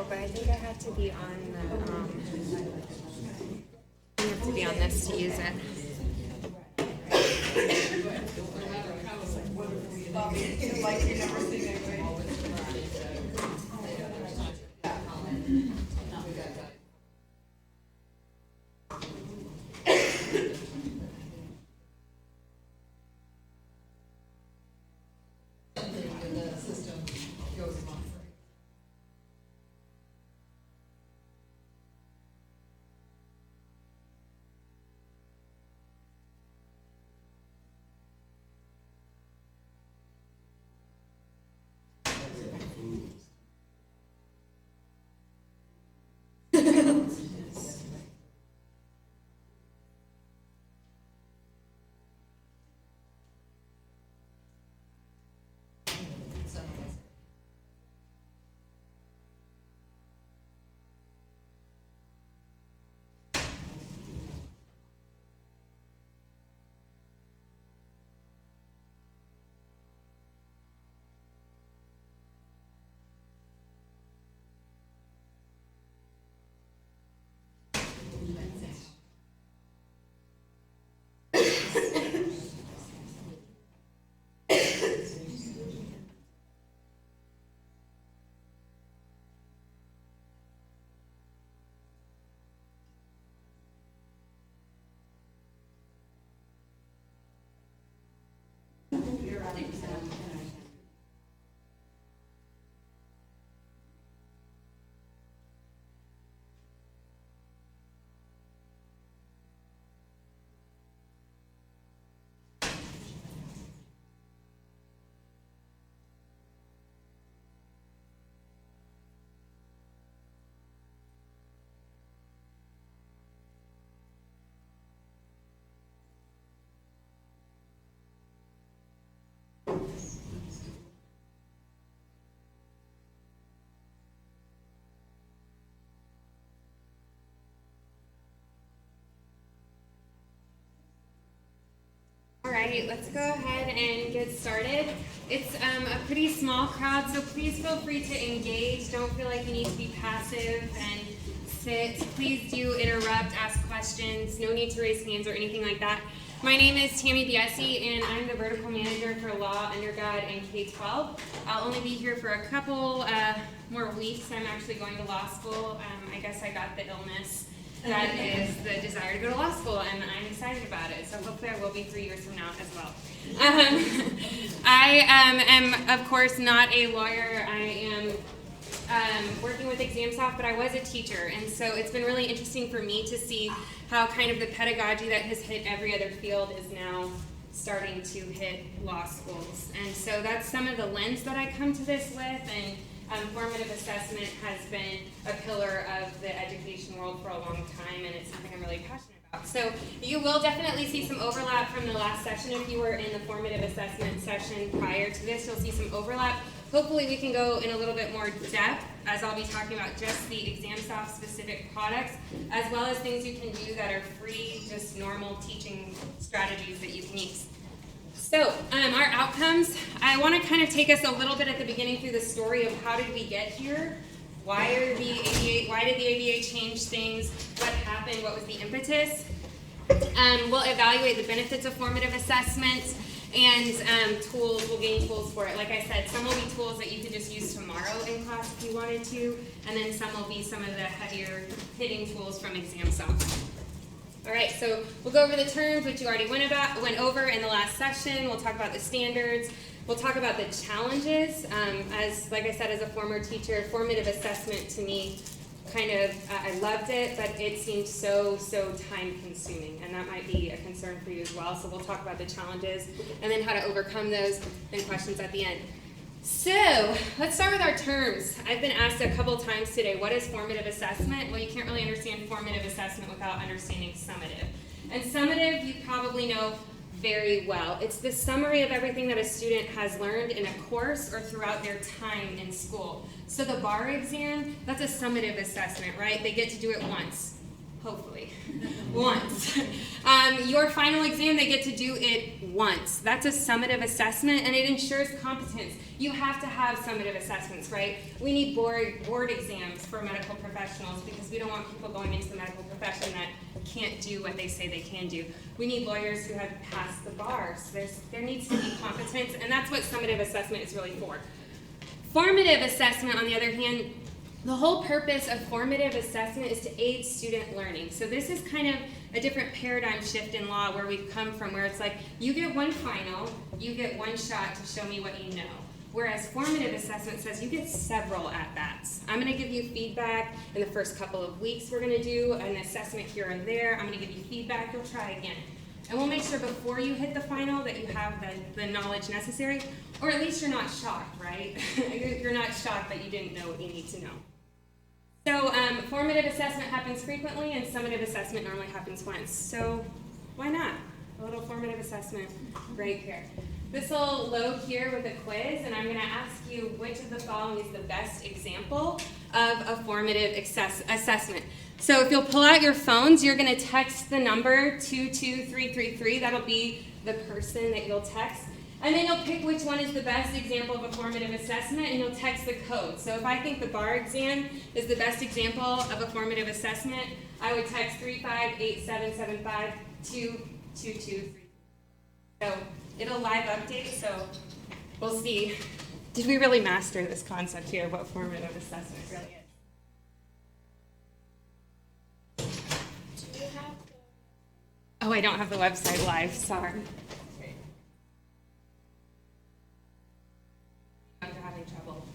But I think I have to be on the, I have to be on this to use it. All right, let's go ahead and get started. It's a pretty small crowd, so please feel free to engage. Don't feel like you need to be passive and sit. Please do interrupt, ask questions. No need to raise hands or anything like that. My name is Tammy Biesi, and I'm the vertical manager for Law, Undergrad, and K-12. I'll only be here for a couple more weeks. I'm actually going to law school. I guess I got the illness. That is the desire to go to law school, and I'm excited about it. So hopefully I will be 3 years from now as well. I am, of course, not a lawyer. I am working with ExamSoft, but I was a teacher. And so it's been really interesting for me to see how kind of the pedagogy that has hit every other field is now starting to hit law schools. And so that's some of the lens that I come to this with. And formative assessment has been a pillar of the education world for a long time, and it's something I'm really passionate about. So you will definitely see some overlap from the last session. If you were in the formative assessment session prior to this, you'll see some overlap. Hopefully we can go in a little bit more depth, as I'll be talking about just the ExamSoft specific products, as well as things you can do that are free, just normal teaching strategies that you can use. So, our outcomes, I want to kind of take us a little bit at the beginning through the story of how did we get here, why did the ABA change things, what happened, what was the impetus. We'll evaluate the benefits of formative assessment, and tools, we'll gain tools for it. Like I said, some will be tools that you could just use tomorrow in class if you wanted to, and then some will be some of the heavier hitting tools from ExamSoft. All right, so we'll go over the terms, which you already went over in the last session. We'll talk about the standards. We'll talk about the challenges. Like I said, as a former teacher, formative assessment to me, I loved it, but it seemed so time consuming, and that might be a concern for you as well. So we'll talk about the challenges and then how to overcome those, and questions at the end. So let's start with our terms. I've been asked a couple times today, what is formative assessment? Well, you can't really understand formative assessment without understanding summative. And summative, you probably know very well. It's the summary of everything that a student has learned in a course or throughout their time in school. So the bar exam, that's a summative assessment, right? They get to do it once. hopefully, once. Your final exam, they get to do it once. That's a summative assessment, and it ensures competence. You have to have summative assessments, right? We need board exams for medical professionals because we don't want people going into the medical profession that can't do what they say they can do. We need lawyers who have passed the bar. So there needs to be competence, and that's what summative assessment is really for. Formative assessment, on the other hand, the whole purpose of formative assessment is to aid student learning. So this is kind of a different paradigm shift in law where we've come from, where it's like, you get one final, you get one shot to show me what you know. Whereas formative assessment says you get several at-bats. I'm going to give you feedback in the first couple of weeks. We're going to do an assessment here and there. I'm going to give you feedback. You'll try again. And we'll make sure before you hit the final that you have the knowledge necessary, or at least you're not shocked, right? You're not shocked that you didn't know what you need to know. So formative assessment happens frequently, and summative assessment normally happens once. So why not? A little formative assessment right here. This will load here with a quiz, and I'm going to ask you which of the following is the best example of a formative assessment. So if you'll pull out your phones, you're going to text the number 22333. That'll be the person that you'll text. And then you'll pick which one is the best example of a formative assessment, and you'll text the code. So if I think the bar exam is the best example of a formative assessment, I would text 35877522223. So it'll live update, so we'll see. Did we really master this concept here, what formative assessment really is? Do you have Oh, I don't have the website live, sorry. Having trouble.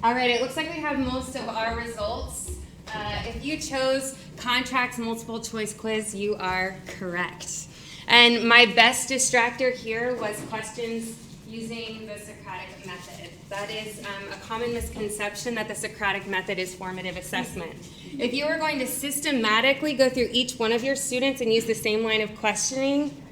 All right, it looks like we have most of our results. If you chose contracts multiple choice quiz, you are correct. And my best distractor here was questions using the Socratic method. That is a common misconception that the Socratic method is formative assessment. If you were going to systematically go through each one of your students and use the same line of questioning,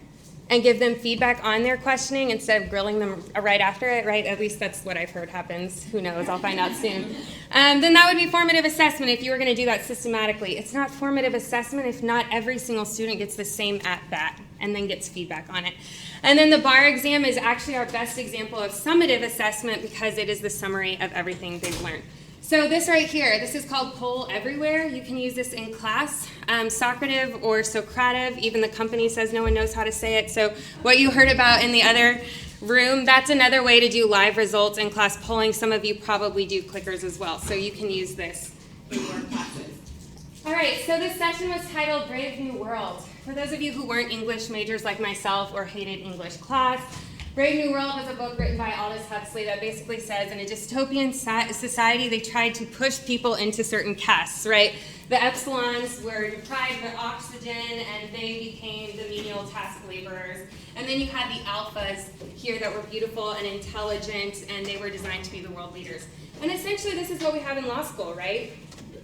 and give them feedback on their questioning instead of grilling them right after it, right? At least that's what I've heard happens. Who knows? I'll find out soon. Then that would be formative assessment if you were going to do that systematically. It's not formative assessment if not every single student gets the same at-bat and then gets feedback on it. And then the bar exam is actually our best example of summative assessment because it is the summary of everything they've learned. So this right here, this is called Poll Everywhere. You can use this in class. Socrative or Socrative, even the company says no one knows how to say it. So what you heard about in the other room, that's another way to do live results in class polling. Some of you probably do clickers as well, so you can use this in your classes. All right, so this session was titled Brave New World. For those of you who weren't English majors like myself or hated English class, Brave New World was a book written by Aldous Huxley that basically says in a dystopian society, they tried to push people into certain castes, right? The epsilons were deprived of oxygen and they became the menial task laborers. And then you had the alphas here that were beautiful and intelligent and they were designed to be the world leaders. And essentially this is what we have in law school, right?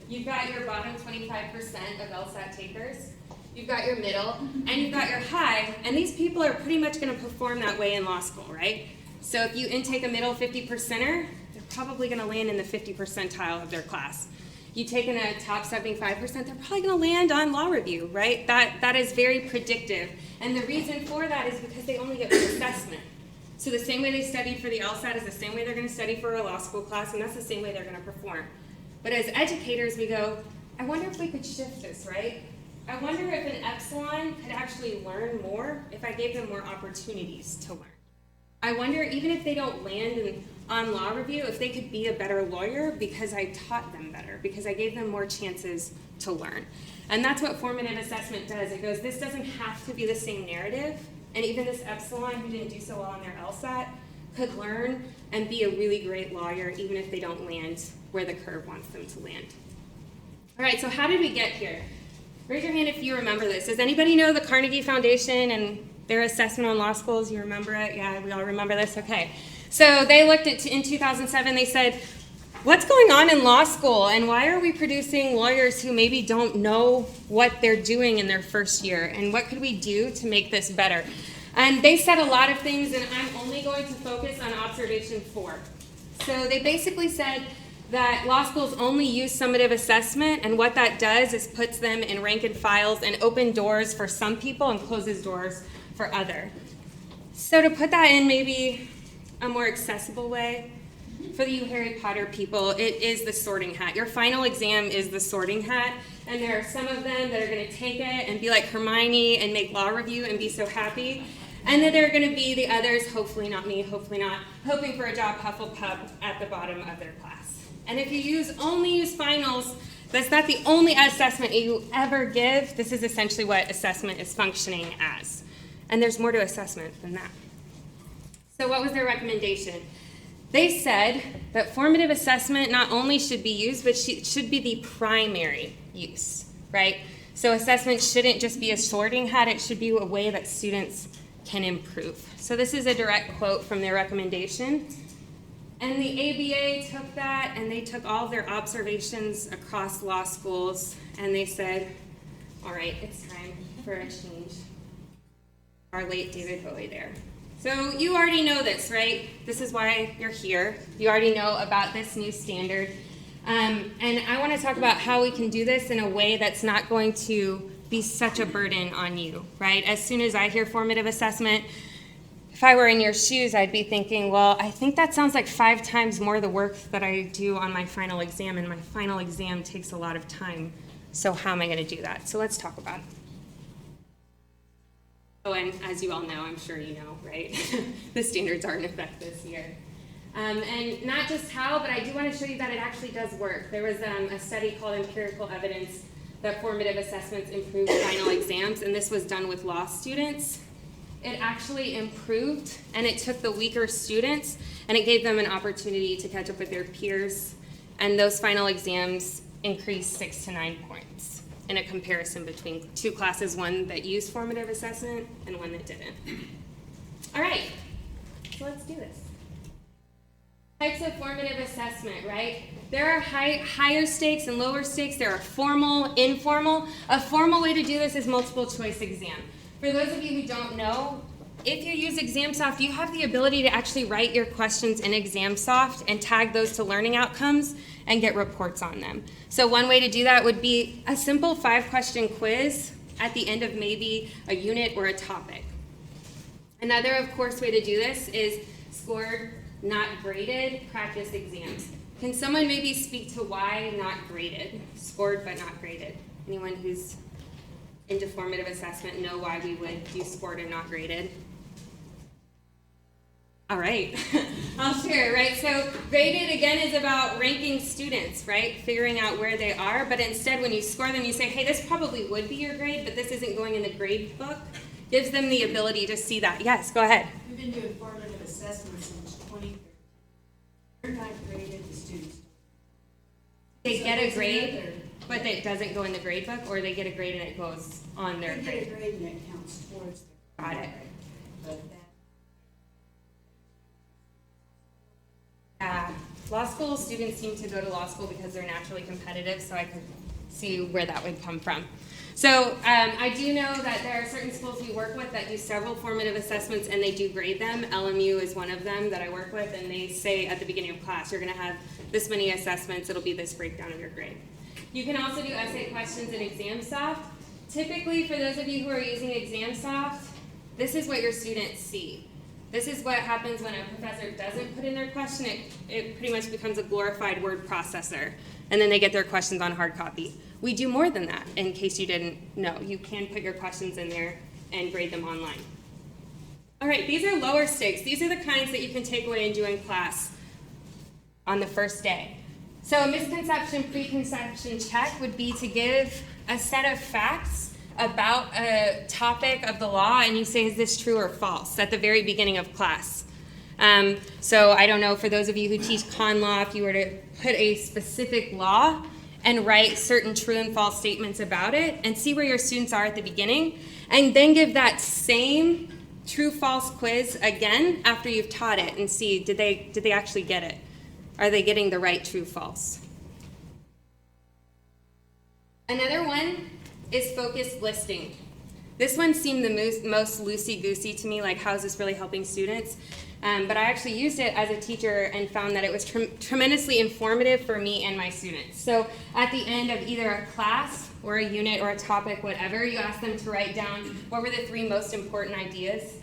You've got your bottom 25% of LSAT takers. You've got your middle, and you've got your high, and these people are pretty much going to perform that way in law school, right? So if you intake a middle 50%er, they're probably going to land in the 50th percentile of their class. You take in a top 75%, they're probably going to land on law review, right? That is very predictive, and the reason for that is because they only get one assessment. So the same way they studied for the LSAT is the same way they're going to study for a law school class, and that's the same way they're going to perform. But as educators, we go, I wonder if we could shift this, right? I wonder if an epsilon could actually learn more if I gave them more opportunities to learn. I wonder, even if they don't land on law review, if they could be a better lawyer because I taught them better, because I gave them more chances to learn. And that's what formative assessment does. It goes, this doesn't have to be the same narrative, and even this epsilon who didn't do so well on their LSAT could learn and be a really great lawyer even if they don't land where the curve wants them to land. All right, so how did we get here? Raise your hand if you remember this. Does anybody know the Carnegie Foundation and their assessment on law schools? You remember it? Yeah, we all remember this? Okay. So they looked at, in 2007, they said, what's going on in law school and why are we producing lawyers who maybe don't know what they're doing in their first year, and what could we do to make this better? And they said a lot of things, and I'm only going to focus on observation 4. So they basically said that law schools only use summative assessment, and what that does is puts them in rank and files and open doors for some people and closes doors for other. So to put that in maybe a more accessible way, for you Harry Potter people, it is the sorting hat. Your final exam is the sorting hat, and there are some of them that are going to take it and be like Hermione and make law review and be so happy. And then there are going to be the others, hopefully not me, hopefully not, hoping for a job Hufflepuff at the bottom of their class. And if you only use finals, that's not the only assessment you ever give. This is essentially what assessment is functioning as. And there's more to assessment than that. So what was their recommendation? They said that formative assessment not only should be used, but should be the primary use, right? So assessment shouldn't just be a sorting hat, it should be a way that students can improve. So this is a direct quote from their recommendation. And the ABA took that and they took all of their observations across law schools and they said, all right, it's time for a change. Our late David Bowie there. So you already know this, right? This is why you're here. You already know about this new standard. And I want to talk about how we can do this in a way that's not going to be such a burden on you, right? As soon as I hear formative assessment, if I were in your shoes, I'd be thinking, well, I think that sounds like 5 times more the work that I do on my final exam, and my final exam takes a lot of time. So how am I going to do that? So let's talk about it. Oh, and as you all know, I'm sure you know, right? The standards are in effect this year. And not just how, but I do want to show you that it actually does work. There was a study called Empirical Evidence that formative assessments improve final exams, and this was done with law students. It actually improved, and it took the weaker students, and it gave them an opportunity to catch up with their peers, and those final exams increased 6 to 9 points in a comparison between 2 classes, one that used formative assessment and one that didn't. All right, so let's do this. Types of formative assessment, right? There are higher stakes and lower stakes. There are formal, informal. A formal way to do this is multiple choice exam. For those of you who don't know, if you use ExamSoft, you have the ability to actually write your questions in ExamSoft and tag those to learning outcomes and get reports on them. So one way to do that would be a simple 5-question quiz at the end of maybe a unit or a topic. Another, of course, way to do this is scored, not graded, practice exams. Can someone maybe speak to why not graded? Scored but not graded. Anyone who's into formative assessment know why we would do scored and not graded? All right, I'll share, right? So graded, again, is about ranking students, right? Figuring out where they are, but instead when you score them, you say, hey, this probably would be your grade, but this isn't going in the grade book. Gives them the ability to see that. Yes, go ahead. We've been doing formative assessment since 2013. They're not graded, the students. They get a grade, but it doesn't go in the grade book, or they get a grade and it goes on their grade? They get a grade and it counts towards their Got it. But Law school students seem to go to law school because they're naturally competitive, so I could see where that would come from. So I do know that there are certain schools we work with that do several formative assessments and they do grade them. LMU is one of them that I work with, and they say at the beginning of class, you're going to have this many assessments, it'll be this breakdown of your grade. You can also do essay questions in ExamSoft. Typically, for those of you who are using ExamSoft, this is what your students see. This is what happens when a professor doesn't put in their question. It pretty much becomes a glorified word processor, and then they get their questions on hard copy. We do more than that, in case you didn't know. You can put your questions in there and grade them online. All right, these are lower stakes. These are the kinds that you can take away and do in class on the first day. So a misconception, preconception check would be to give a set of facts about a topic of the law, and you say, is this true or false, at the very beginning of class. So I don't know, for those of you who teach con law, if you were to put a specific law and write certain true and false statements about it and see where your students are at the beginning, and then give that same true-false quiz again after you've taught it and see, did they actually get it? Are they getting the right true-false? Another one is focused listing. This one seemed the most loosey-goosey to me, like how is this really helping students? But I actually used it as a teacher and found that it was tremendously informative for me and my students. So at the end of either a class or a unit or a topic, whatever, you ask them to write down what were the 3 most important ideas,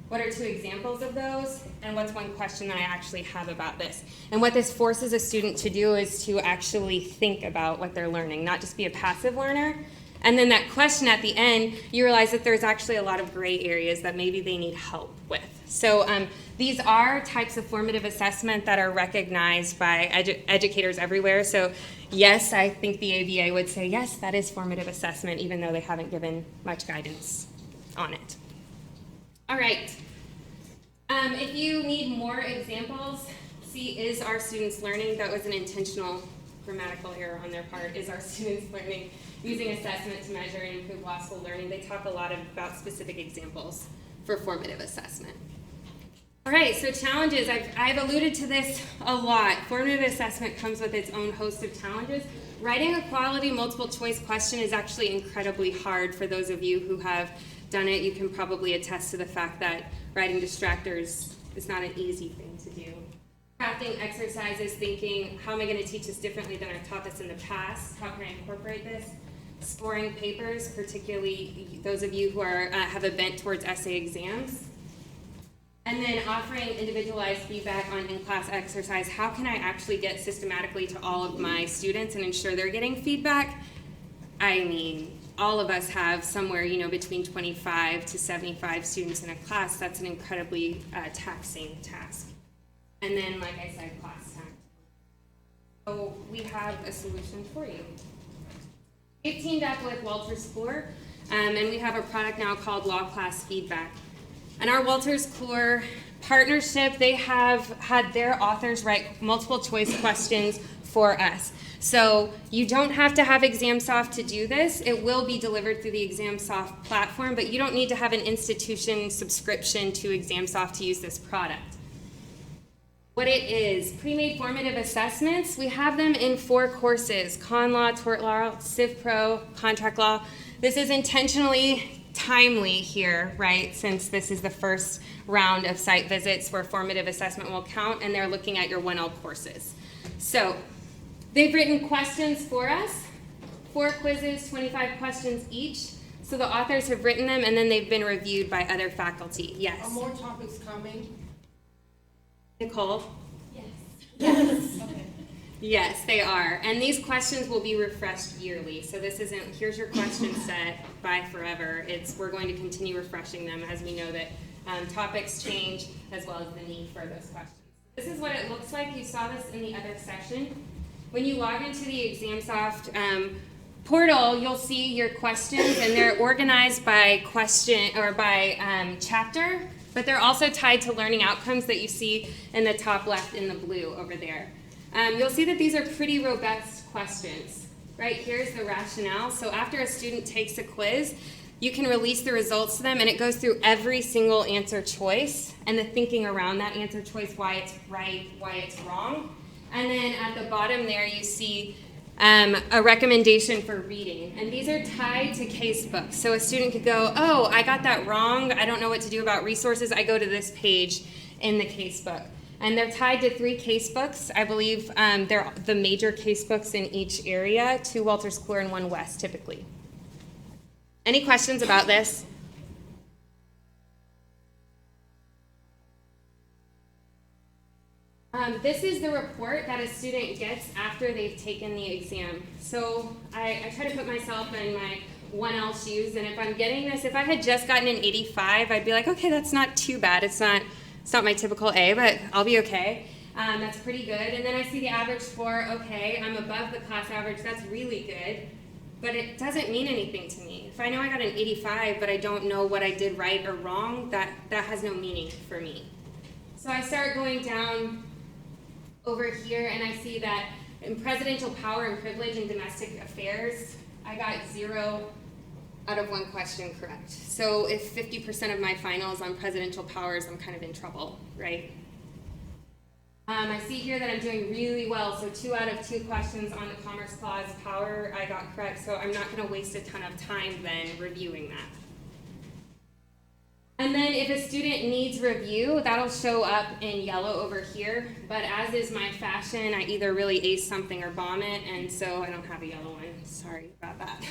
what are 2 examples of those, and what's one question that I actually have about this. And what this forces a student to do is to actually think about what they're learning, not just be a passive learner. And then that question at the end, you realize that there's actually a lot of gray areas that maybe they need help with. So these are types of formative assessment that are recognized by educators everywhere. So yes, I think the ABA would say, yes, that is formative assessment, even though they haven't given much guidance on it. All right. If you need more examples, see, is our students learning? That was an intentional grammatical error on their part. Is our students learning? Using assessment to measure and improve law school learning. They talk a lot about specific examples for formative assessment. All right, so challenges. I've alluded to this a lot. Formative assessment comes with its own host of challenges. Writing a quality multiple choice question is actually incredibly hard. For those of you who have done it, you can probably attest to the fact that writing distractors is not an easy thing to do. Crafting exercises, thinking, how am I going to teach this differently than I've taught this in the past? How can I incorporate this? Scoring papers, particularly those of you who have a bent towards essay exams. And then offering individualized feedback on in-class exercise. How can I actually get systematically to all of my students and ensure they're getting feedback? I mean, all of us have somewhere, between 25 to 75 students in a class. That's an incredibly taxing task. And then, like I said, class time. So we have a solution for you. We've teamed up with Walters Kluwer, and we have a product now called Law Class Feedback. And our Walters Kluwer partnership, they have had their authors write multiple choice questions for us. So you don't have to have ExamSoft to do this. It will be delivered through the ExamSoft platform, but you don't need to have an institution subscription to ExamSoft to use this product. What it is, pre-made formative assessments, we have them in 4 courses: con law, tort law, civ pro, contract law. This is intentionally timely here, right, since this is the first round of site visits where formative assessment will count, and they're looking at your 1L courses. So they've written questions for us, 4 quizzes, 25 questions each. So the authors have written them, and then they've been reviewed by other faculty. Yes? Are more topics coming? Nicole? Yes. Yes. Okay. Yes, they are. And these questions will be refreshed yearly. So this isn't, here's your question set, bye forever. We're going to continue refreshing them as we know that topics change as well as the need for those questions. This is what it looks like. You saw this in the other session. When you log into the ExamSoft portal, you'll see your questions, and they're organized by question or by chapter. But they're also tied to learning outcomes that you see in the top left in the blue over there. You'll see that these are pretty robust questions. Right here's the rationale. So after a student takes a quiz, you can release the results to them, and it goes through every single answer choice and the thinking around that answer choice, why it's right, why it's wrong. And then at the bottom there you see a recommendation for reading. And these are tied to case books. So a student could go, oh, I got that wrong. I don't know what to do about resources. I go to this page in the case book. And they're tied to 3 case books. I believe they're the major case books in each area, 2 Walters Kluwer and 1 West, typically. Any questions about this? This is the report that a student gets after they've taken the exam. So I try to put myself in my 1L shoes, and if I'm getting this, if I had just gotten an 85, I'd be like, okay, that's not too bad. It's not my typical A, but I'll be okay. That's pretty good. And then I see the average score, okay, I'm above the class average, that's really good. But it doesn't mean anything to me. If I know I got an 85, but I don't know what I did right or wrong, that has no meaning for me. So I start going down over here, and I see that in presidential power and privilege and domestic affairs, I got 0 out of 1 question correct. So if 50% of my final is on presidential powers, I'm kind of in trouble, right? I see here that I'm doing really well, so 2 out of 2 questions on the Commerce Clause power I got correct, so I'm not going to waste a ton of time then reviewing that. And then if a student needs review, that'll show up in yellow over here, but as is my fashion, I either really ace something or bomb it, and so I don't have a yellow one. Sorry about that.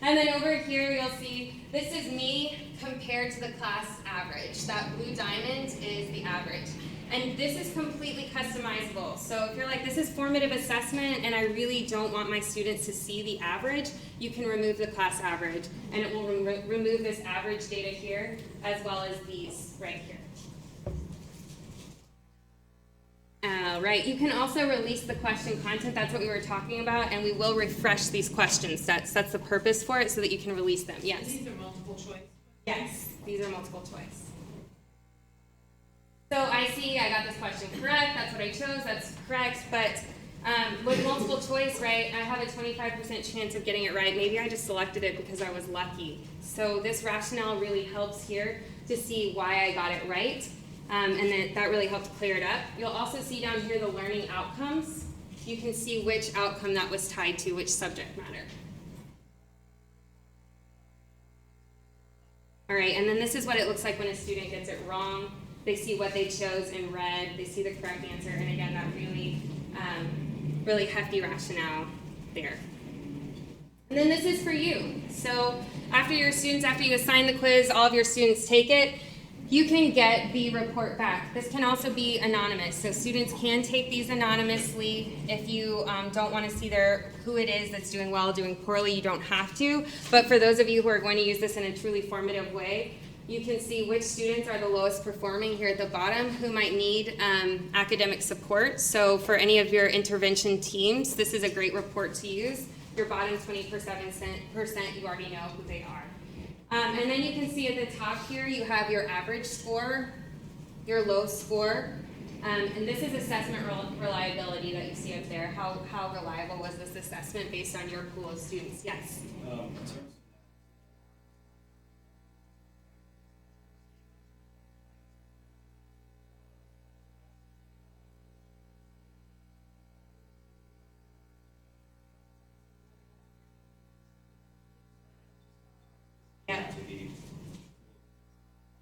And then over here you'll see this is me compared to the class average. That blue diamond is the average. And this is completely customizable. So if you're like, this is formative assessment and I really don't want my students to see the average, you can remove the class average. And it will remove this average data here as well as these right here. Right, you can also release the question content. That's what we were talking about, and we will refresh these question sets. That's the purpose for it, so that you can release them. Yes? These are multiple choice? Yes, these are multiple choice. So I see I got this question correct, that's what I chose, that's correct, but with multiple choice, right, I have a 25% chance of getting it right. Maybe I just selected it because I was lucky. So this rationale really helps here to see why I got it right. And then that really helped clear it up. You'll also see down here the learning outcomes. You can see which outcome that was tied to, which subject matter. All right, and then this is what it looks like when a student gets it wrong. They see what they chose in red, they see the correct answer, and again, that really hefty rationale there. And then this is for you. So after you assign the quiz, all of your students take it, you can get the report back. This can also be anonymous, so students can take these anonymously. If you don't want to see who it is that's doing well, doing poorly, you don't have to. But for those of you who are going to use this in a truly formative way, you can see which students are the lowest performing here at the bottom who might need academic support. So for any of your intervention teams, this is a great report to use. Your bottom 20%, you already know who they are. And then you can see at the top here, you have your average score, your low score, and this is assessment reliability that you see up there. How reliable was this assessment based on your pool of students? Yes?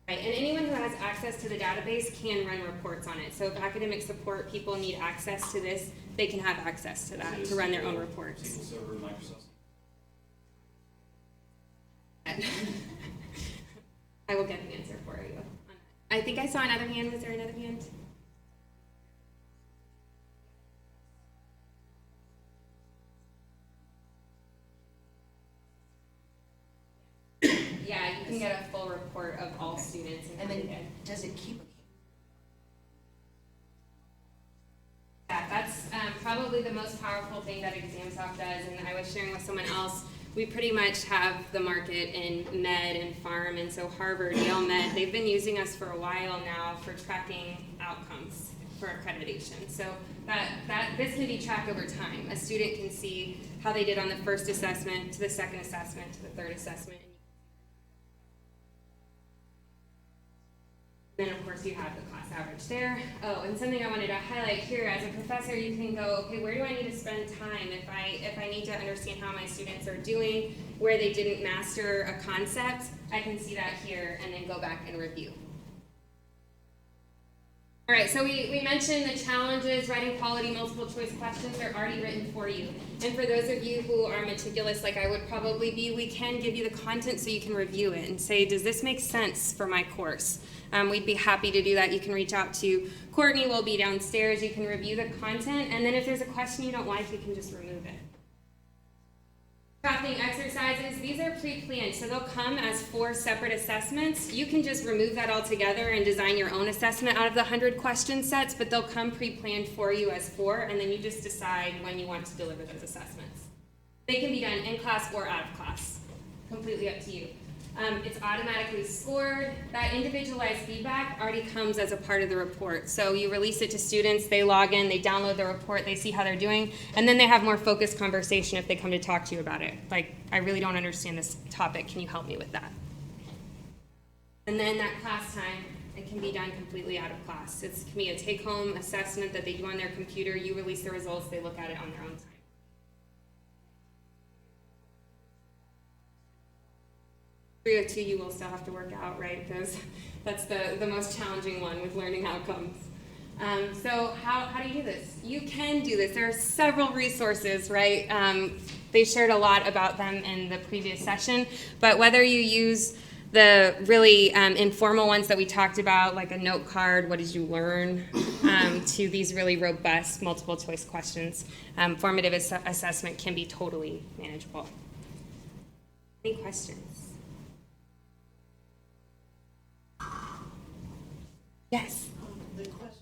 Right, and anyone who has access to the database can run reports on it. So if academic support people need access to this, they can have access to that to run their own reports. SQL Server, Microsoft. I will get the answer for you. I think I saw another hand. Was there another hand? Yeah, you can get a full report of all students. And then does it keep? Yeah, that's probably the most powerful thing that ExamSoft does, and I was sharing with someone else, we pretty much have the market in med and pharm, and so Harvard, Yale Med, they've been using us for a while now for tracking outcomes for accreditation. So this can be tracked over time. A student can see how they did on the first assessment, to the second assessment, to the third assessment. Then of course you have the class average there. Oh, and something I wanted to highlight here, as a professor you can go, okay, where do I need to spend time if I need to understand how my students are doing, where they didn't master a concept, I can see that here and then go back and review. All right, so we mentioned the challenges, writing quality multiple choice questions, they're already written for you. And for those of you who are meticulous like I would probably be, we can give you the content so you can review it and say, does this make sense for my course? We'd be happy to do that. You can reach out to Courtney, we'll be downstairs, you can review the content, and then if there's a question you don't like, you can just remove it. Crafting exercises, these are pre-planned, so they'll come as 4 separate assessments. You can just remove that altogether and design your own assessment out of the 100 question sets, but they'll come pre-planned for you as 4, and then you just decide when you want to deliver those assessments. They can be done in class or out of class, completely up to you. It's automatically scored. That individualized feedback already comes as a part of the report. So you release it to students, they log in, they download the report, they see how they're doing, and then they have more focused conversation if they come to talk to you about it. Like, I really don't understand this topic, can you help me with that? And then that class time, it can be done completely out of class. It can be a take-home assessment that they do on their computer, you release the results, they look at it on their own time. 302 you will still have to work out, right? That's the most challenging one with learning outcomes. So how do you do this? You can do this. There are several resources, right? They shared a lot about them in the previous session, but whether you use the really informal ones that we talked about, like a note card, what did you learn, to these really robust multiple choice questions, formative assessment can be totally manageable. Any questions? Yes. The question.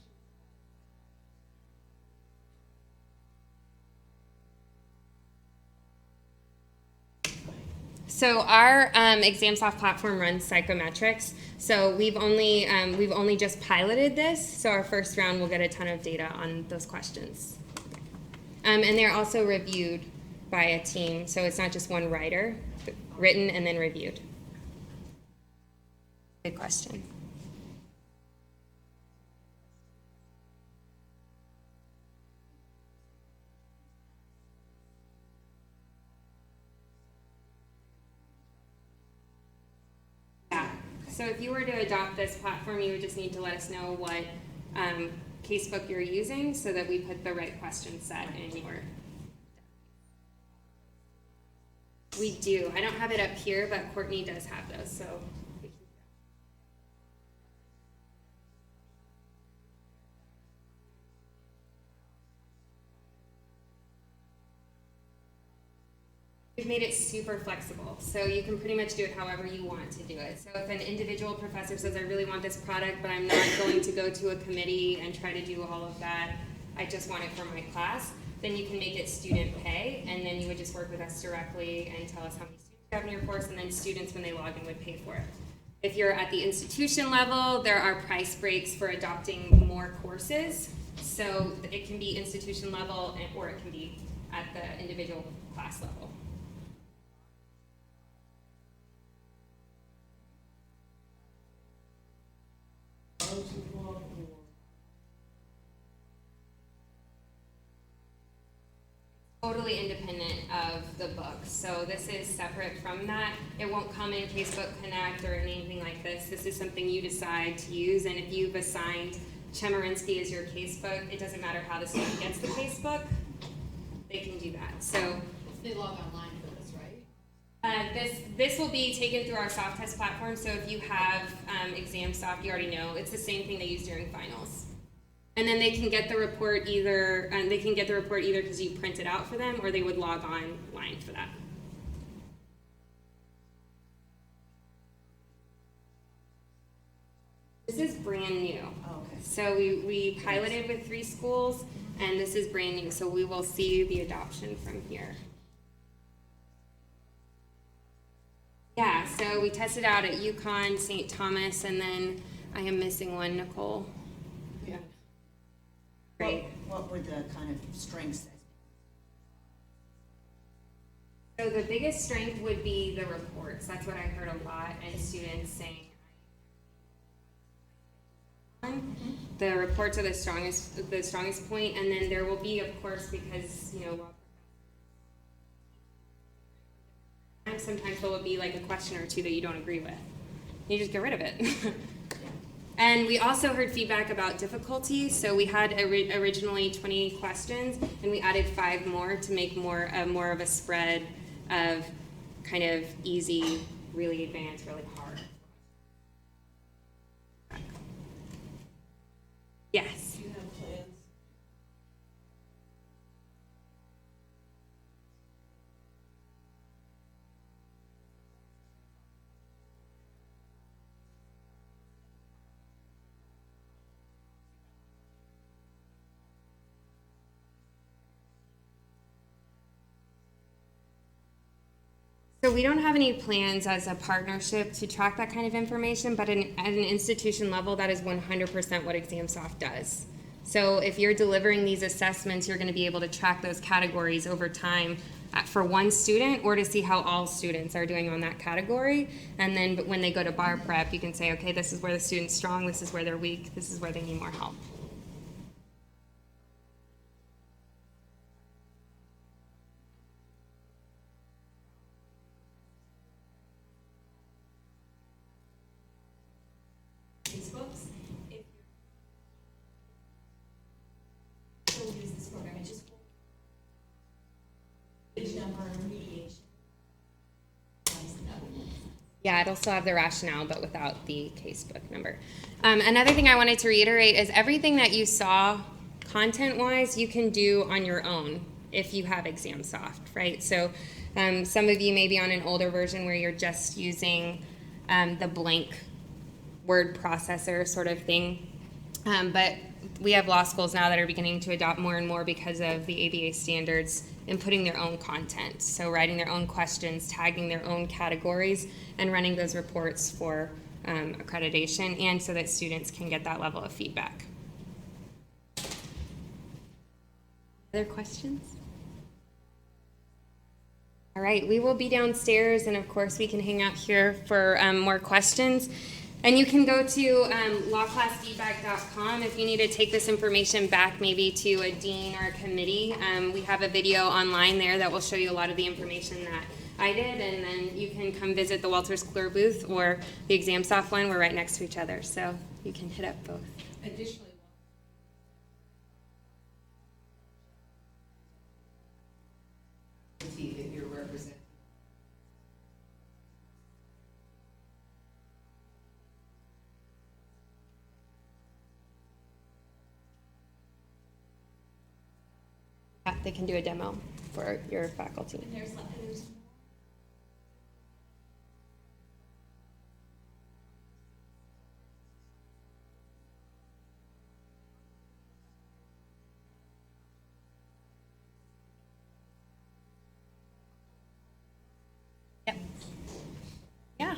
So our ExamSoft platform runs psychometrics. So we've only just piloted this. So our first round will get a ton of data on those questions, and they're also reviewed by a team. So it's not just one writer, but written and then reviewed. Good question. So if you were to adopt this platform, you would just need to let us know what casebook you're using so that we put the right question set in your. We do. I don't have it up here, but Courtney does have those. So. We've made it super flexible, so you can pretty much do it however you want to do it. So if an individual professor says, I really want this product, but I'm not going to go to a committee and try to do all of that, I just want it for my class, then you can make it student pay, and then you would just work with us directly and tell us how many students you have in your course, and then students, when they log in, would pay for it. If you're at the institution level, there are price breaks for adopting more courses, so it can be institution level, or it can be at the individual class level. Totally independent of the book. So this is separate from that. It won't come in Casebook Connect or anything like this. This is something you decide to use, and if you've assigned Chemerinsky as your casebook, it doesn't matter how the student gets the casebook, they can do that. So they log online for this, right? this will be taken through our soft test platform. So if you have ExamSoft, you already know it's the same thing they use during finals. And then they can get the report either because you print it out for them, or they would log online for that. This is brand new. Oh, okay. So we piloted with 3 schools, and this is brand new. So we will see the adoption from here. Yeah, so we tested out at UConn, St. Thomas, and then I am missing one, Nicole. Yeah. Great. What were the kind of strengths? So the biggest strength would be the reports. That's what I heard a lot, and students saying. The reports are the strongest point, and then there will be, of course, because sometimes there will be like a question or two that you don't agree with. You just get rid of it. And we also heard feedback about difficulty. So we had originally 20 questions, and we added 5 more to make more of a spread of kind of easy, really advanced, really hard. Yes. Do you have plans? So we don't have any plans as a partnership to track that kind of information, but at an institution level, that is 100% what ExamSoft does. So if you're delivering these assessments, you're going to be able to track those categories over time for one student, or to see how all students are doing on that category. And then when they go to bar prep, you can say, okay, this is where the student's strong, this is where they're weak, this is where they need more help. These books, if you're use this program, it just page number, mediation. Yeah, it'll still have the rationale, but without the casebook number. Another thing I wanted to reiterate is everything that you saw content-wise, you can do on your own if you have ExamSoft, right? So some of you may be on an older version where you're just using the blank word processor sort of thing. But we have law schools now that are beginning to adopt more and more because of the ABA standards and putting their own content. So writing their own questions, tagging their own categories, and running those reports for accreditation, and so that students can get that level of feedback. Other questions? All right, we will be downstairs, and of course we can hang out here for more questions. And you can go to lawclassfeedback.com if you need to take this information back maybe to a dean or a committee. We have a video online there that will show you a lot of the information that I did, and then you can come visit the Walters Kluwer booth or the ExamSoft one. We're right next to each other, so you can hit up both. Additionally, that you're representing. Yeah, they can do a demo for your faculty. There's Yep. Yeah.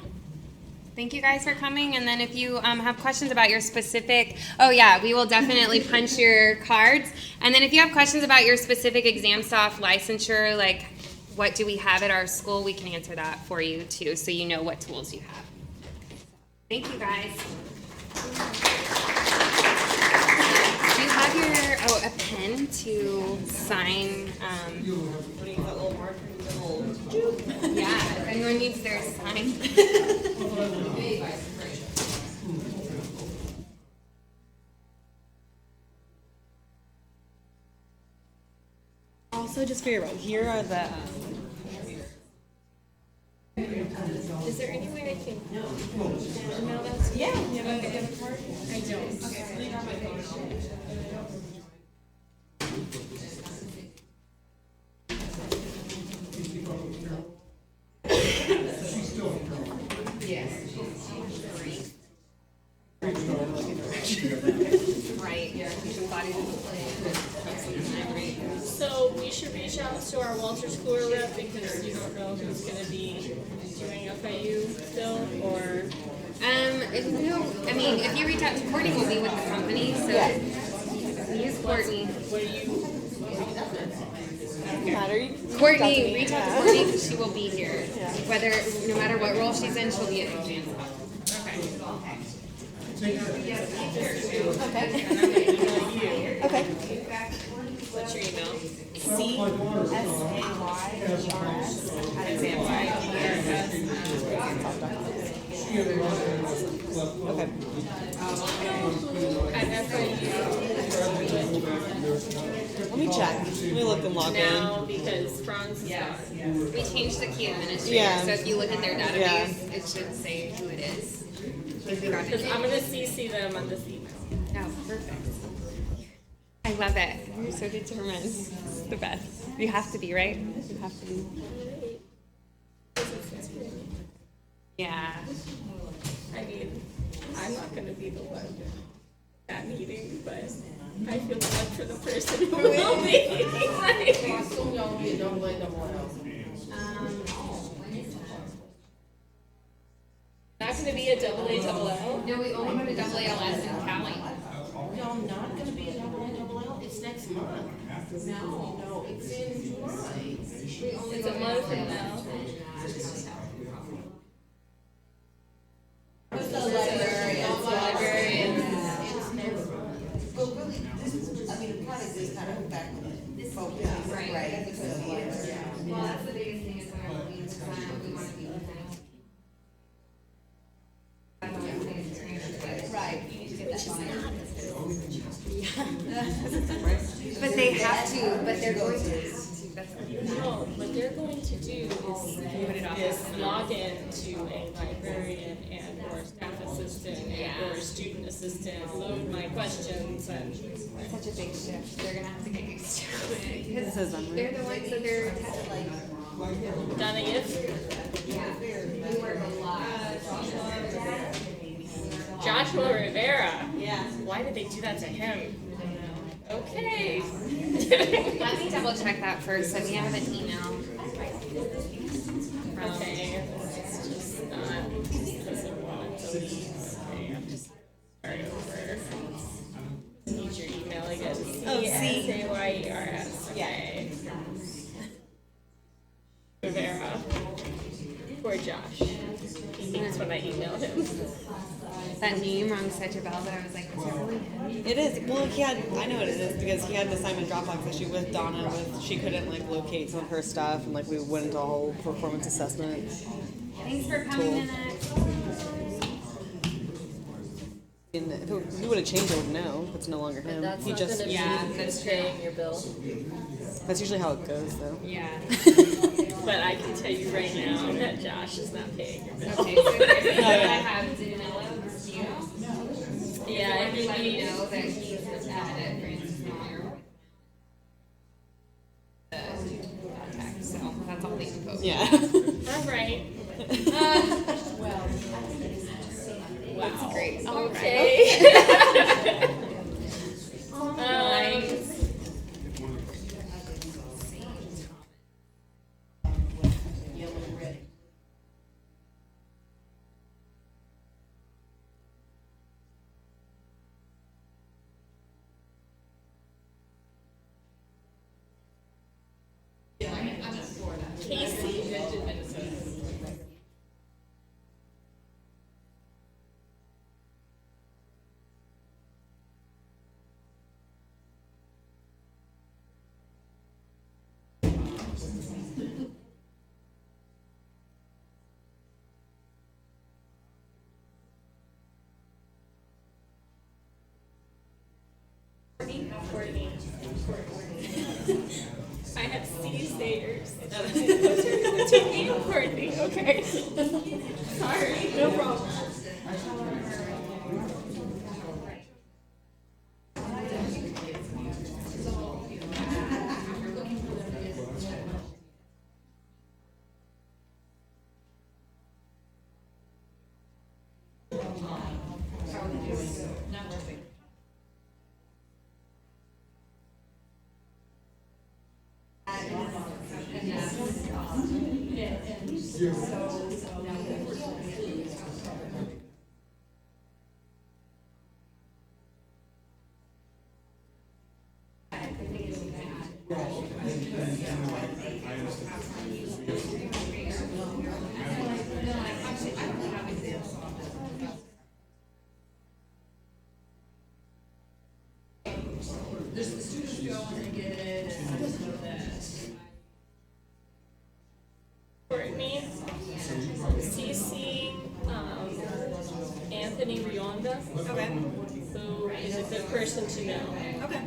Thank you guys for coming. And then if you have questions about your specific, oh yeah, we will definitely punch your cards. And then if you have questions about your specific ExamSoft licensure, like what do we have at our school, we can answer that for you too, so you know what tools you have. Thank you guys. Do you have your, a pen to sign? Yeah, if anyone needs their sign. Also, just for your here are the. Is there any way I can email that? Yeah. You have a gift card? I don't. Okay. Right, yeah. So we should reach out to our Walters Kluwer rep because you don't know who's going to be doing FIU still, or? No, I mean, if you reach out to Courtney, will be with the company, so use Courtney. What do you? Courtney, reach out to Courtney because she will be here. Whether, no matter what role she's in, she'll be at ExamSoft. Okay. What's your email? Okay. At FIU. Let me check. Let me look and log Now, because Franz is gone. We changed the key administrator, Yeah. so if you look at their database, Yeah. it should say who it is. If you got Because it. I'm going to CC them on this email. Oh, perfect. I love it. You're so determined. It's the best. You have to be, right? You have to be. Yeah. I mean, I'm not going to be the one at meeting, but I feel bad for the person who will be. be a double A double L? No, we only put a double ALS in Cali. Y'all not gonna be a double L? It's next month. No, it's in July. It's a month from now. It's the librarians. It's next month. Well, really, this is, I mean, kind of this kind of back focus, Right. right? Because, Well, that's the biggest thing is we're looking to plan, we want to be Right, you need to get that on. But they have to, but they're going to. No, what they're going to do is log in to a librarian and or staff assistant and or student assistant, load my questions and. Such a big shift. They're gonna have to get used to it. This is unreal. They're the ones that they're like. Donna, if Yeah. We work a lot. Joshua Rivera. Yeah. Why did they do that to him? Okay. Let me double check that first. So we have an email. Okay. It's just not because I wanted to leave. I have to start over. Need your email again. Oh, C. CSAYERS. Okay. Rivera. Poor Josh. He thinks when I emailed him. That name rang such a bell that I was like, is it really him? It is. Well, I know what it is because he had an assignment Dropbox issue with Donna with she couldn't like locate some of her stuff and like we went into a whole performance assessment. Thanks for coming in. And if he would have changed, I would know. It's no longer him. That's He not just gonna be that's paying your bill. that's usually how it goes though. Yeah. But I can tell you right now that Josh is not paying your bill. Okay, so there's things that I have Danilo. Do you know? Yeah, I mean, Let me know that he's at Francis Miller. The contact, so that's all the info. Yeah. All right. Wow. That's great. All Okay. Casey. Courtney. I have C Sayers. What's your name, Courtney? Okay. Sorry, no problem. Courtney, CC, Anthony Rionda. Okay. Who is a good person to know. Okay.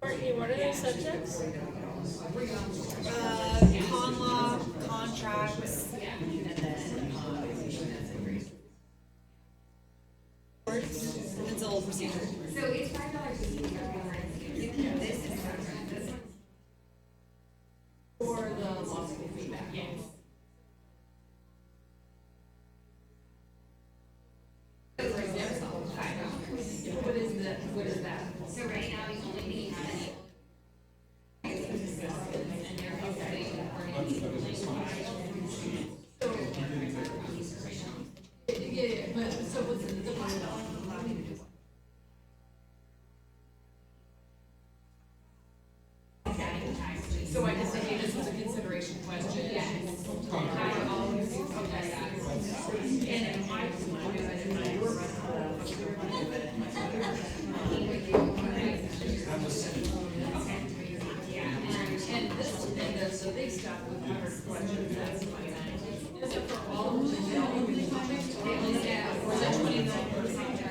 Courtney, what are those subjects? Con law, contracts. It's a little procedure. So it's $5 a week. This is For the law school feedback. Yes. What is that? so right now the only thing you have is Yeah, but, so what's the $5? So I can say, hey, this was a consideration question. And this, and the big stuff with 100 questions, that's fine. Is it for all of the topics? Or is it 29 per subject?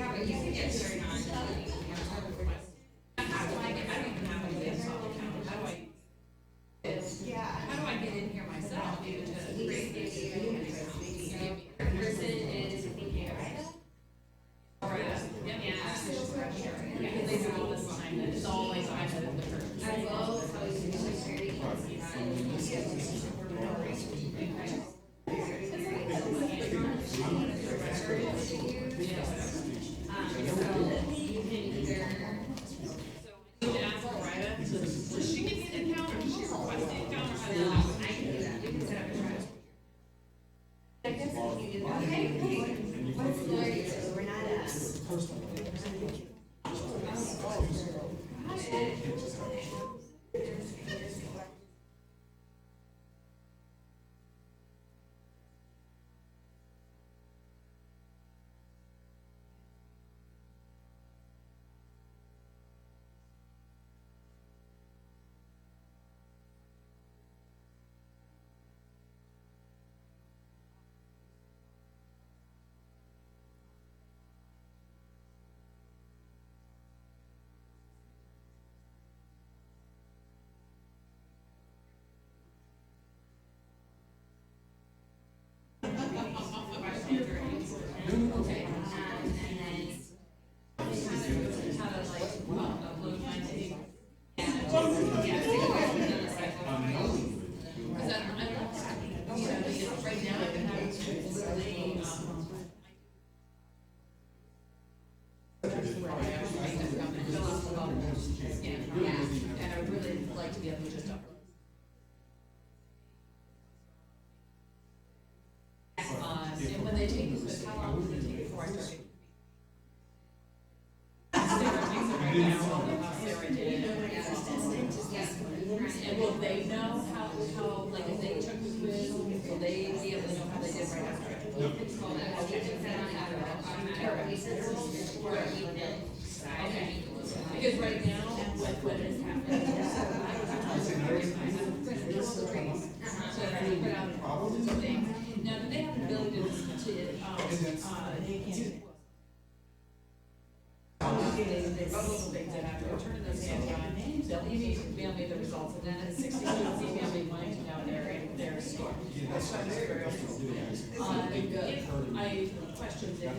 yeah, but you can get started on How do I get in here myself, even to create this? person is thinking right. Because they do all this behind it, it's all like behind it. I will tell you very Does she get an account or does she request an account or how does that? I can do that. We can set up a trial. I guess if you do that. Okay. What's the, we're not, fill out the bubble, scan it, and I would really like to be able to just. And when they take this, how long does it take before I start? Sarah takes it right now, I'll know how Sarah did it. And will they know how, like, if they took the quiz, will they be able to know how they did right after? Okay. Because right now, what is happening, so if they put out something, now do they have the ability to they bubble things that after turning those in, they'll email me the results, and then at 60 students email me blank to know their score. That's very helpful. If I questioned them.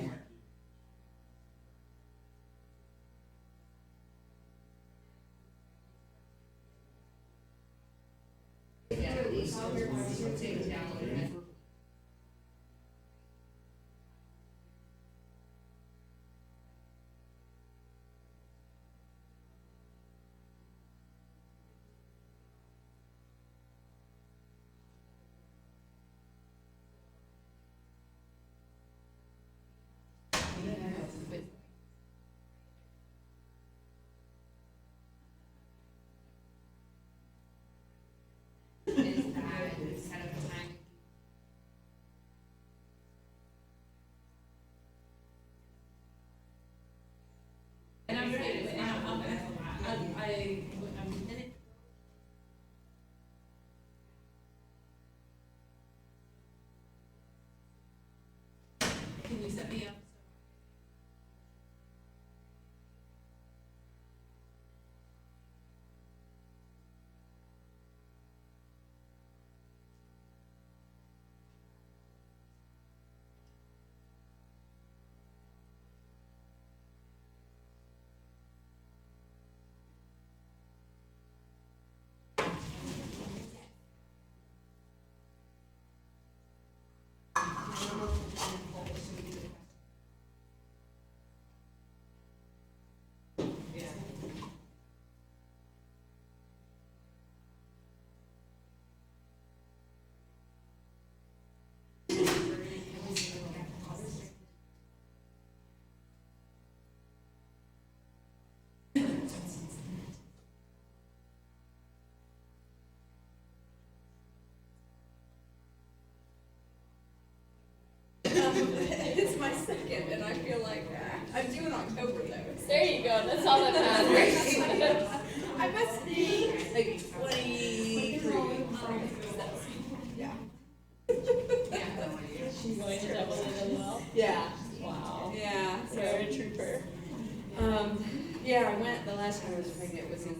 And I'm can you set me up? It's my second, and I feel like I'm doing October though. There you go, that's all that matters. I must be like 23. Yeah. She's going to double it as well. Yeah. Wow. Yeah. You're a trooper. Yeah, I went the last time I was pregnant was in.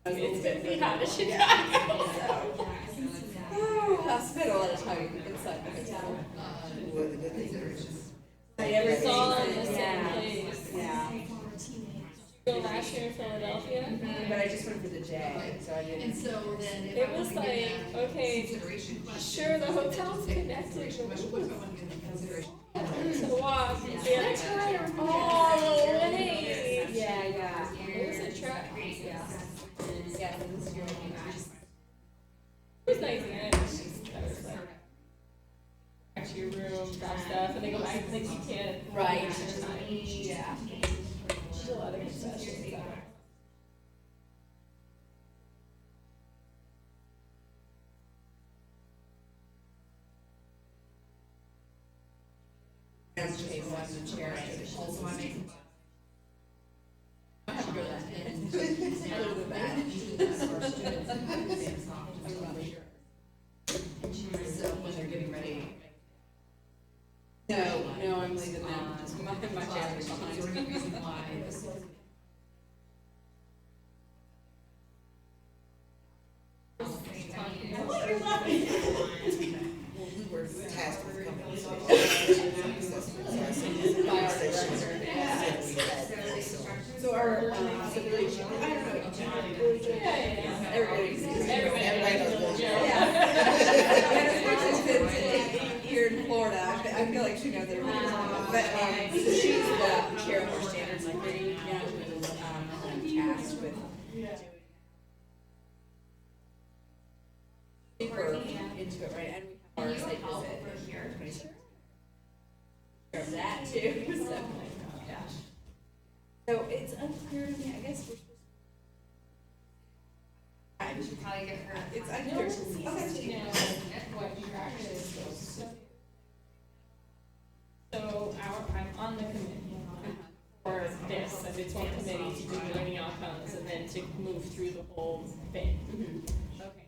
It's gonna be hot as Chicago. Oh, I spent a lot of time inside the hotel. It's all in the same place. Yeah. Go last year in Philadelphia. But I just went for the J, so I didn't. And so then if It I was want to like, get okay, consideration question. sure, the hotel's connected, What if I want to get consideration? to walk the other time all the way. Yeah. It was a trek. Yeah. It was nice, man. I was like, back to your room, drop stuff, and they go back and think you can't. Right. Yeah. There's a lot of concessions. Also, I make. I have to go to that. So when they're getting ready. No, I'm leaving them. My family's behind. So the reason why this was. Well, we were tasked with coming to So our simulation, I don't know. Everybody knows. Yeah. And of course, it's been here in Florida. I feel like she knows everything. But, so she's the chair of our standards library, who's, tasked with super into it, right? And we have our site visit. 26. Of that too, so, yeah. So it's unclear to me, I guess we're supposed to. I should probably get her. It's unclear to me. Now, what track it is supposed to. So I'm on the committee for this, and it's on committee to do learning outcomes and then to move through the whole thing. Okay.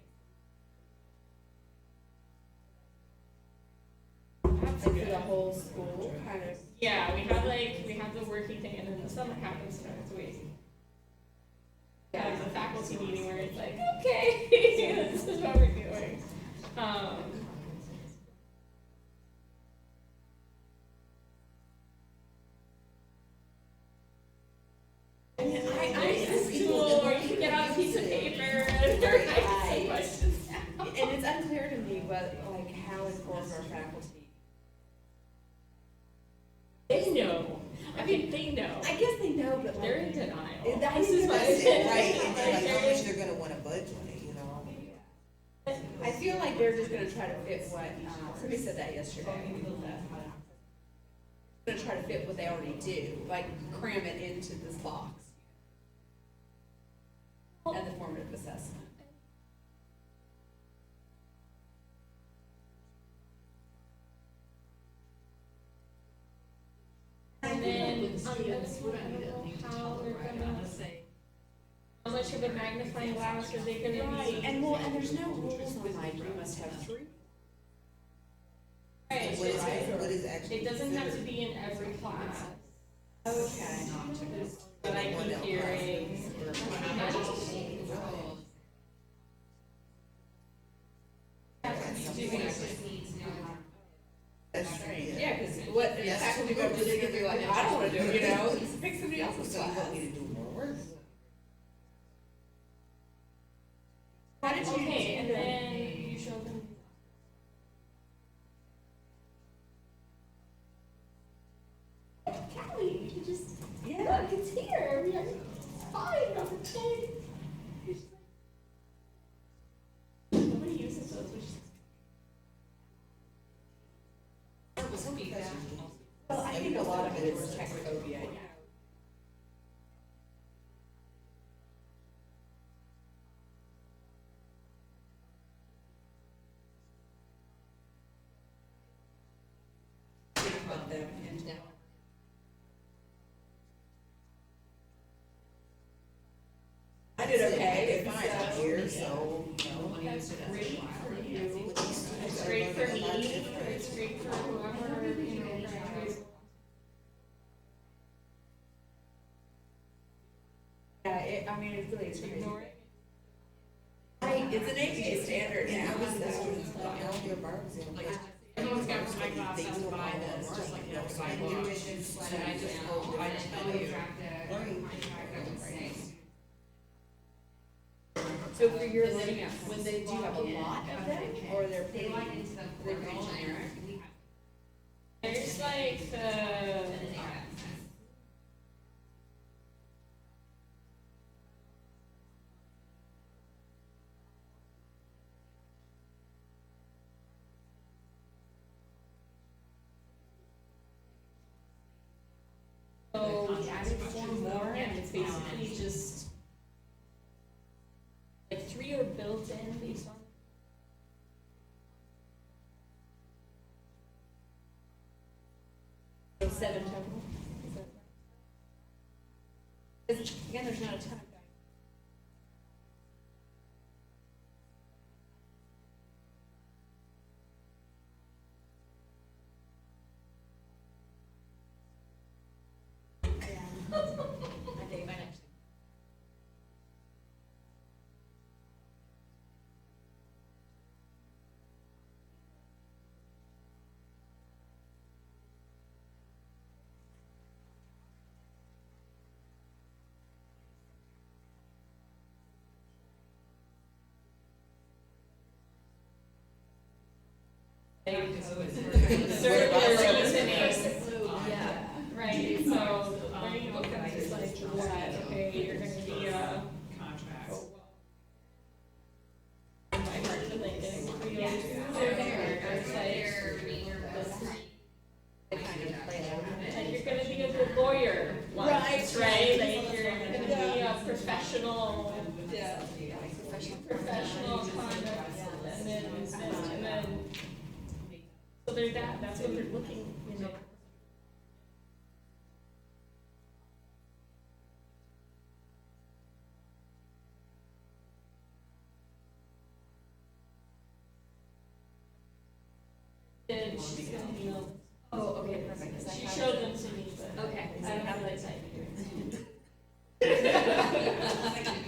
For the whole school, kind of. Yeah, we have the working thing, and then the summer happens next week. Have a faculty meeting where it's like, okay, this is what we're doing. Or you can get out a piece of paper and write some questions. And it's unclear to me what, like, how informed our faculty. They know. I mean, they know. I guess they know, but They're in like, denial. That This is what That's it, right, and then like how They're- much they're gonna wanna budge on it, you know? I feel like they're just gonna try to fit what, somebody said that yesterday. Gonna try to fit what they already do, like cram it into this box. And the formative assessment. And then on this one, I don't know how we're gonna, how much of a magnifying glass are they gonna Right, be? and well, and there's no rules on like, you must have 3. Right, What is actually? it doesn't have to be in every class, Okay. but I keep hearing. That's true, yeah. Yeah, because what, the faculty members are gonna be like, I don't wanna do it, you know, pick somebody else's So you class. want me to do more work? How did you? Okay, and then you show them. Callie, you just, Yeah. look, it's here, we are, it's fine, I'm okay. Nobody uses those, which is. Well, I think a lot of it is tech phobia, you know. About them and now. I did okay, It's fine, I'm here, so, you know. That's great for you. It's great for me. It's great for whoever, you know, graduates. Yeah, I mean, it really is crazy. Ignore it. Right, it's an APA standard And now. I was out there barbs and like. Everyone's got my glasses to buy this, just like no sidewalks. And I just hope, I tell you. So for your learning outcomes, when they do have a lot of them, or they're pretty, they're pretty generic? There's like the. So we added 4 more, and it's basically just like 3 are built in based on. So 7 total? Is that right? 'Cause, again, there's not a ton of guys. I think my next. Circular reasoning. you're gonna be a good lawyer once, right? Like you're gonna be a professional, professional conduct, and then, so they're that's what they're looking, you know. And she's gonna email. Oh, okay, perfect, 'cause I She have showed it. them to me, but Okay, I because I don't have have it that typed type.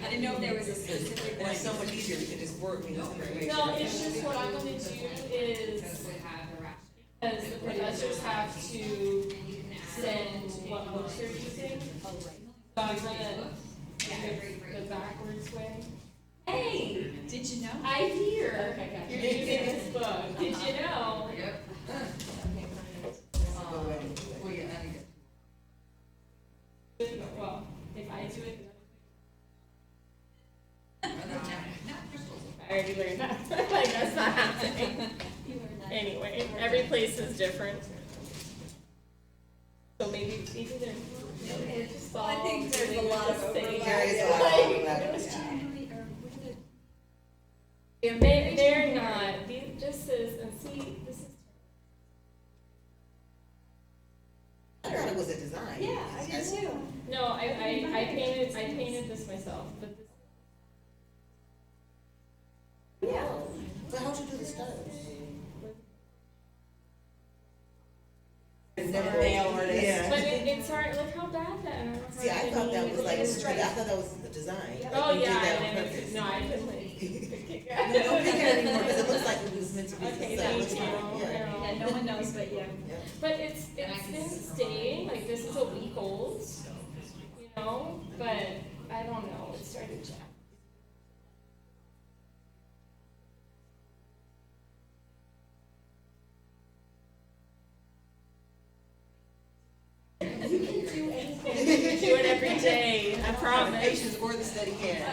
I didn't know if there was a specific And one. it's so much easier, you can just work with this information. No, it's just what I'm gonna do is, because the professors have to send what books they're using. So I'm gonna do it the backwards way. Hey, Did you know? I hear Okay, gotcha. you're using this book. Did you know? Yep. Okay, perfect. Well, yeah, I think Well, if I do it, I already learned that. Like that's not happening. Anyway, every place is different. So maybe they're just all. I think there's a lot of doing overlap. the There is a same. lot of Like, overlap. They're not. This is, and see, this is. I thought it was a design. Yeah, I did too. No, I painted this myself, but this. Yeah. So how'd you do the stars? Nail artist. Yeah. But it's hard, look how bad that, and I don't know. See, I thought that was like, I It's thought that was the design. Like, Oh, you did yeah, that on and then, purpose. no, I didn't like. No, don't pick it anymore, because it looks like it was meant to be. Okay, so it thank looks you. fine, yeah. Yeah, no one knows, but yeah. But it's been staying, like this is a week old, you know, but I don't know, it started to. You can do anything, you can do it every day, I promise. Patience or the steady hand.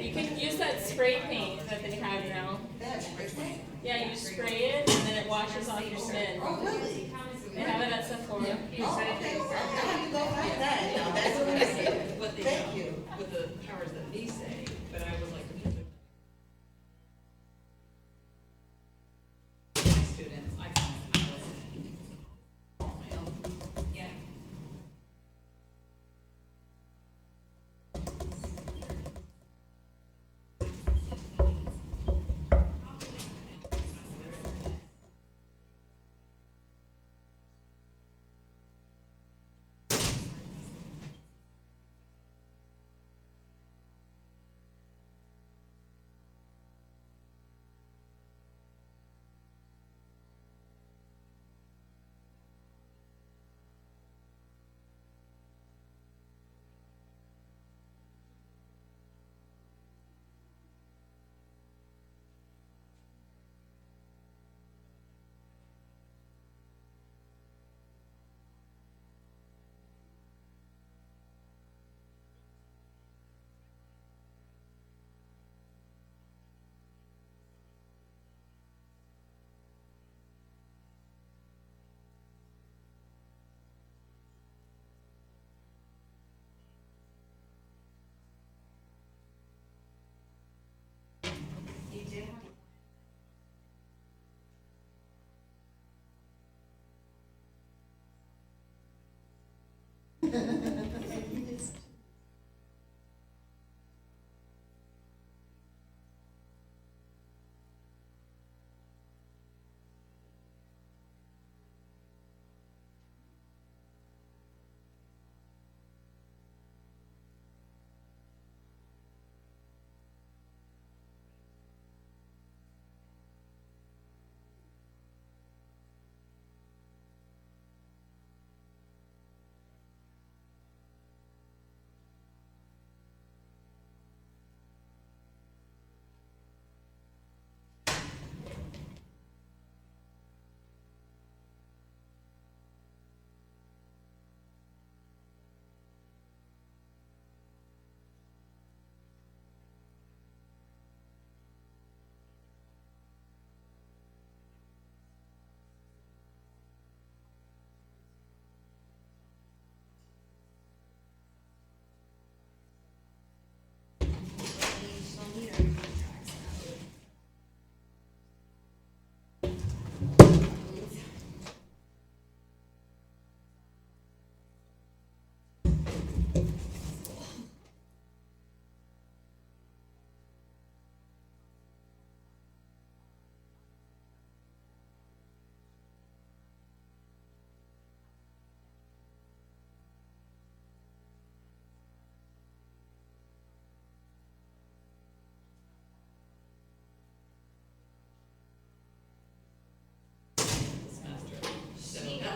You can use that spray paint that they have now. That's right. Yeah, you spray it and then it washes off your skin. Oh, really? They have it at Sephora. Oh, okay, I have to go find that now, that's amazing. But Thank you. with the powers that be say, but I would like to students, I can. Yeah.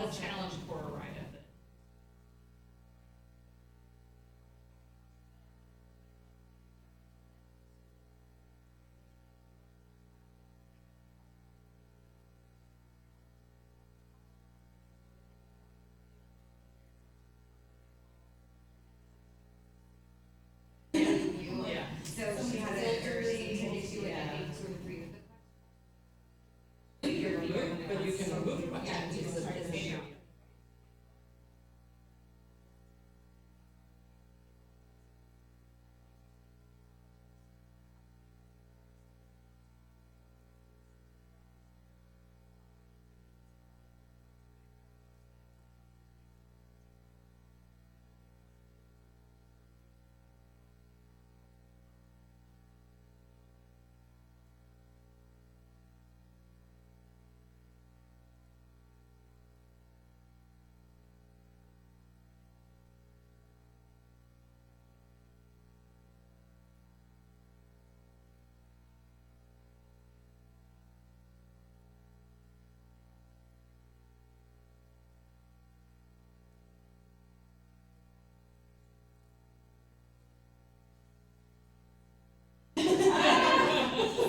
a challenge for a ride at it. Yeah. So she has an early issue with the 8 to 3 with the But you can remove questions.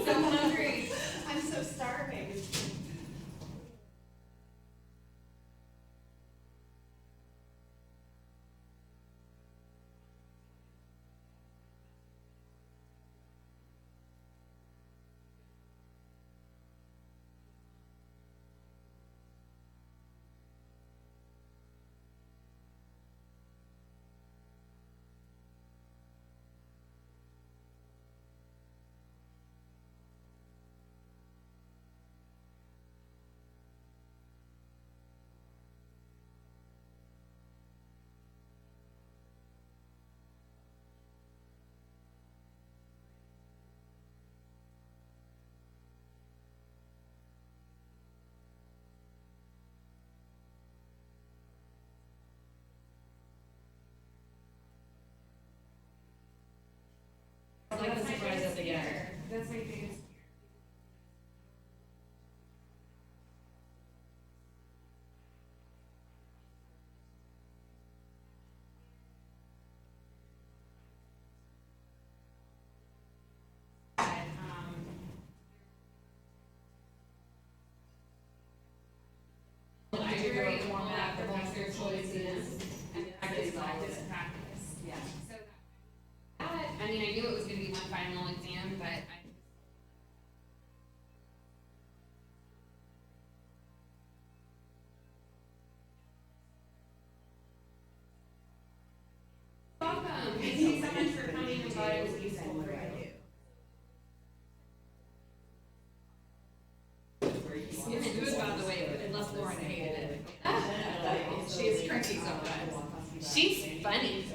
So hungry. I'm so starving. Like the surprise at the end. That's my biggest. Library format, professor choices, and practice. Yeah. So that, I mean, I knew it was gonna be one final exam, but I. Welcome, thank you so much for coming, I thought it was useful for you. It's good, by the way, unless Lauren hated it. She is tricky sometimes. She's funny. She's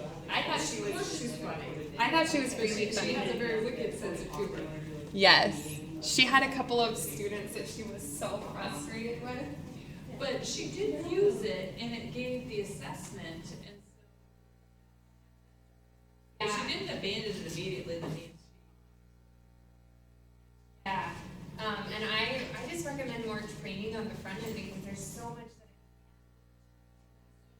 funny. I thought she was really She funny. has a very wicked sense of humor. Yes. She had a couple of students that she was so frustrated with. But she did use it, and it gave the assessment, and so. If she didn't abandon it immediately, then means. Yeah. And I just recommend more training on the front end because there's so much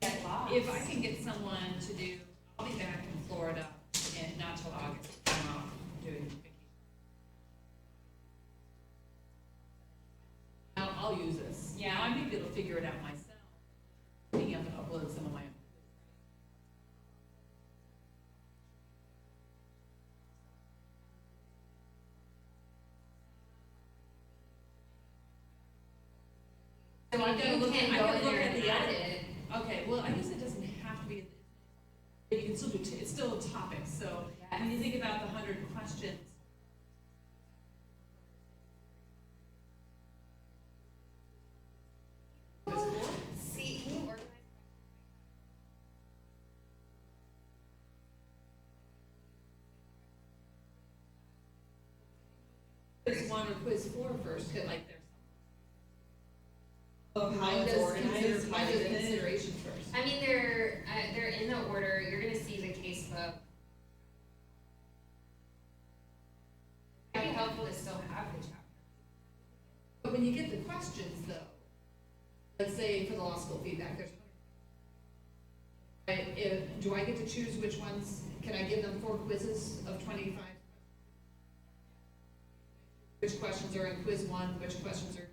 that get lost. If I can get someone to do, I'll be back in Florida, and not till August, I'm off doing vacation. I'll use this. Yeah. I may be able to figure it out myself, being able to upload some of my own. So I can look can at, go I in can look there at and the add edit. it. Okay, well, I guess it doesn't have to be, but you can still do, it's still a topic, so when you think about the 100 questions. See, can you organize? Quiz 1 or quiz 4 first, cause like there's. Of how Mine it's does organized. mine does considerations first. I mean, they're in the order. You're gonna see the case book. It'd be helpful to still have the chapter. But when you get the questions though, let's say for the law school feedback, there's, do I get to choose which ones? Can I give them 4 quizzes of 25? Which questions are in quiz 1, which questions are